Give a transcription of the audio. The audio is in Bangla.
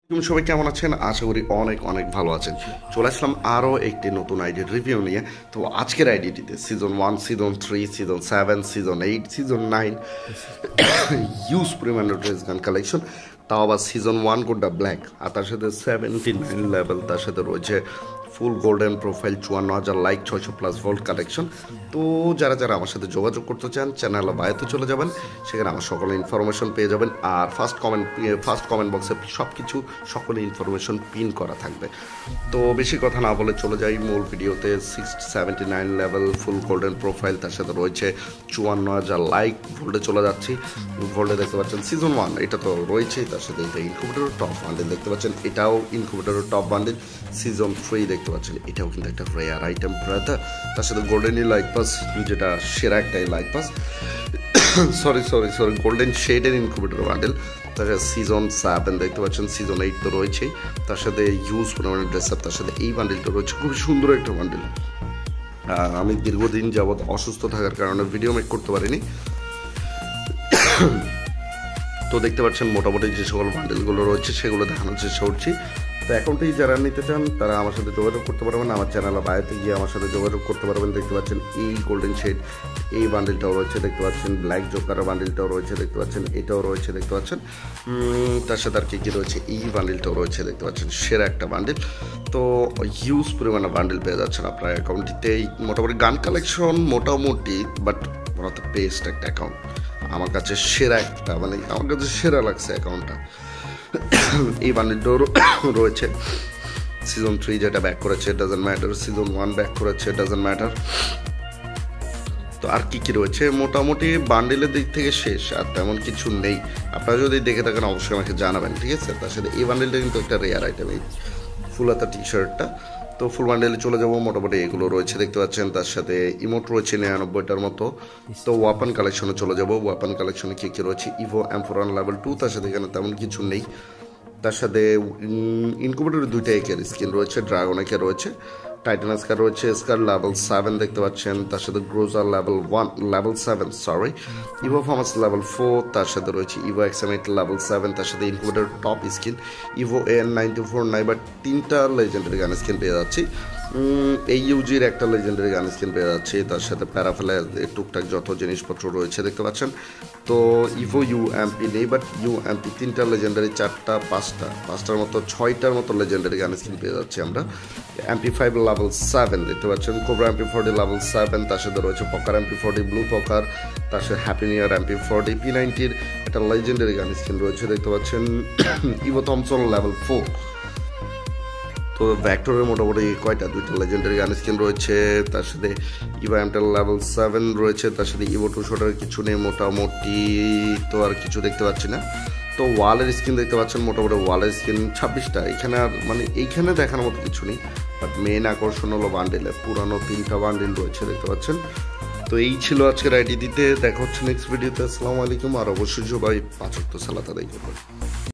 তুমি সবাই কেমন আছেন? আশা করি অনেক অনেক ভালো আছেন। চলে আসলাম আরও একটি নতুন আইডির রিভিউ নিয়ে। তো আজকের আইডিটিতে season 1, season 3, season 7, season 8, season 9 huge পরিমাণ ড্রেস গান কালেকশন, তাও আবার সিজন 1 গোল্ডা ব্ল্যাক, আর তার সাথে 79 লেভেল, তার সাথে রয়েছে ফুল golden profile, 54,000 like, 600+ volt collection. তো যারা যারা আমার সাথে যোগাযোগ করতে চান চ্যানেল বায়োতে চলে যাবেন, সেখানে আমার সকল ইনফরমেশন পেয়ে যাবেন। আর ফার্স্ট কমেন্ট বক্সে সব কিছু সকল ইনফরমেশন পিন করা থাকবে। তো বেশি কথা না বলে চলে যাই মূল ভিডিওতে। 79 লেভেল ফুল গোল্ডেন প্রোফাইল, তার সাথে রয়েছে 54,000 লাইক, ভোল্টে চলে যাচ্ছি। ভোল্টে দেখতে পাচ্ছেন সিজন 1, এটা তো রয়েছেই, তার সাথে এটা ইনকুবেটরের টপ বান্ডেল দেখতে পাচ্ছেন, এটাও ইনকুবেটরের টপ বান্ডেল। সিজন 3 দেখতে পাচ্ছেন, এটাও কিন্তু একটা রেয়ার আইটেম ব্রাদার। তার সাথে গোল্ডেনই লাইক পাস, যেটা সেরা একটাই লাইক পাস, সরি গোল্ডেন শেডের ইনকুবেটর বান্ডেল। তার সাথে সিজন 7 দেখতে পাচ্ছেন, সিজন 8 তো রয়েছেই, তার সাথে ইউজ পরিমাণে ড্রেস আপ, তার সাথে এই বান্ডেলটা রয়েছে, খুবই সুন্দর একটা বান্ডেল। আমি দীর্ঘদিন যাবৎ অসুস্থ থাকার কারণে ভিডিও মেক করতে পারিনি। তো দেখতে পাচ্ছেন মোটামুটি যে সকল বান্ডেলগুলো রয়েছে সেগুলো দেখানোর চেষ্টা করছি। তো অ্যাকাউন্টেই যারা নিতে চান তারা আমার সাথে যোগাযোগ করতে পারবেন, আমার চ্যানেল বায়োতে গিয়ে আমার সাথে যোগাযোগ করতে পারবেন। দেখতে পাচ্ছেন এই গোল্ডেন শেড, এই বান্ডেলটাও রয়েছে দেখতে পাচ্ছেন, ব্ল্যাক জোকারের বান্ডেলটাও রয়েছে দেখতে পাচ্ছেন, এটাও রয়েছে দেখতে পাচ্ছেন। তার সাথে আর কি রয়েছে, এই বান্ডেলটাও রয়েছে দেখতে পাচ্ছেন, সেরা একটা বান্ডেল। তো হিউজ পরিমাণে বান্ডেল পেয়ে যাচ্ছেন আপনার অ্যাকাউন্টটিতে। মোটামুটি গান কালেকশন মোটামুটি, but one of the best একটা অ্যাকাউন্ট আমার কাছে, সেরা একটা, মানে আমার কাছে সেরা লাগছে অ্যাকাউন্টটা। এই বান্ডেলটাও রয়েছে সিজন 3, যেটা ব্যাক করেছে ডাজন্ট ম্যাটার, সিজন 1 ব্যাক করেছে ডাজন্ট ম্যাটার। তো আর কি রয়েছে, মোটামুটি বান্ডেলের দিক থেকে শেষ, আর তেমন কিছু নেই। আপনারা যদি দেখে থাকেন অবশ্যই আমাকে জানাবেন, ঠিক আছে? তার সাথে এই বান্ডেলটা কিন্তু একটা রেয়ার আইটেম, এই ফুলাতা টি শার্টটা। তো ফুল বান্ডেলে চলে যাবো, মোটামুটি এগুলো রয়েছে দেখতে পাচ্ছেন। তার সাথে ইমোট রয়েছে 99টার মতো। তো ওয়াপন কালেকশনে চলে যাবো, ওয়াপন কালেকশনে কী রয়েছে, ইভো M4 লেভেল 2, তার সাথে এখানে তেমন কিছু নেই। তার সাথে ইনকুবেটরের 2টা একের স্কিন রয়েছে, ড্রাগন একের রয়েছে, টাইটান স্কার রয়েছে, স্কার লেভেল 7 দেখতে পাচ্ছেন, তার সাথে গ্রোজার লেভেল 7 সরি, ইভো ফার্মাস লেভেল 4, তার সাথে রয়েছে ইভো XM8 লেভেল 7, তার সাথে incubator top skin evo AN94 নাইবার 3টা লেজেন্ডারি গান স্কিন পেয়ে যাচ্ছি। এই ইউজির একটা লেজেন্ডারি গান স্কিন পেয়ে যাচ্ছে, তার সাথে প্যারাফেলে টুকটাক যত জিনিসপত্র রয়েছে দেখতে পাচ্ছেন। তো ইভো UMP নেই, বাট UMP 3টা লেজেন্ডারি, 4টা 5টার মতো 6টার মতো লেজেন্ডারি গান স্কিন পেয়ে যাচ্ছে আমরা। MP5 লেভেল 7 দেখতে পাচ্ছেন, কোবরা MP40 লেভেল 7, তার সাথে রয়েছে পকার MP40, ব্লু পকার, তার সাথে হ্যাপি নিউ ইয়ার MP40, P90-র একটা লেজেন্ডারি গান স্কিন রয়েছে দেখতে পাচ্ছেন, ইভো থমসন লেভেল 4। তো ভ্যাক্টরের মোটামুটি কয়টা, 2টা লেজেন্ডারি গান স্কিন রয়েছে, তার সাথে ইভো M10 লেভেল 7 রয়েছে, তার সাথে ইভো 2 শটার কিছু নেই মোটামুটি, তো আর কিছু দেখতে পাচ্ছি না। তো ওয়ালের স্কিন দেখতে পাচ্ছেন, মোটামুটি ওয়ালের স্কিন 26টা, এখানে আর মানে এইখানে দেখানোর মতো কিছু নেই। বাট মেন আকর্ষণ হলো বান্ডেলে, পুরানো 3টা বান্ডেল রয়েছে দেখতে পাচ্ছেন। তো এই ছিল আজকের আইডি দিতে, দেখা হচ্ছে নেক্সট ভিডিওতে। আসসালামু আলাইকুম, আর অবশ্যই সবাই 5 ওয়াক্ত সালাত আদায় করবেন।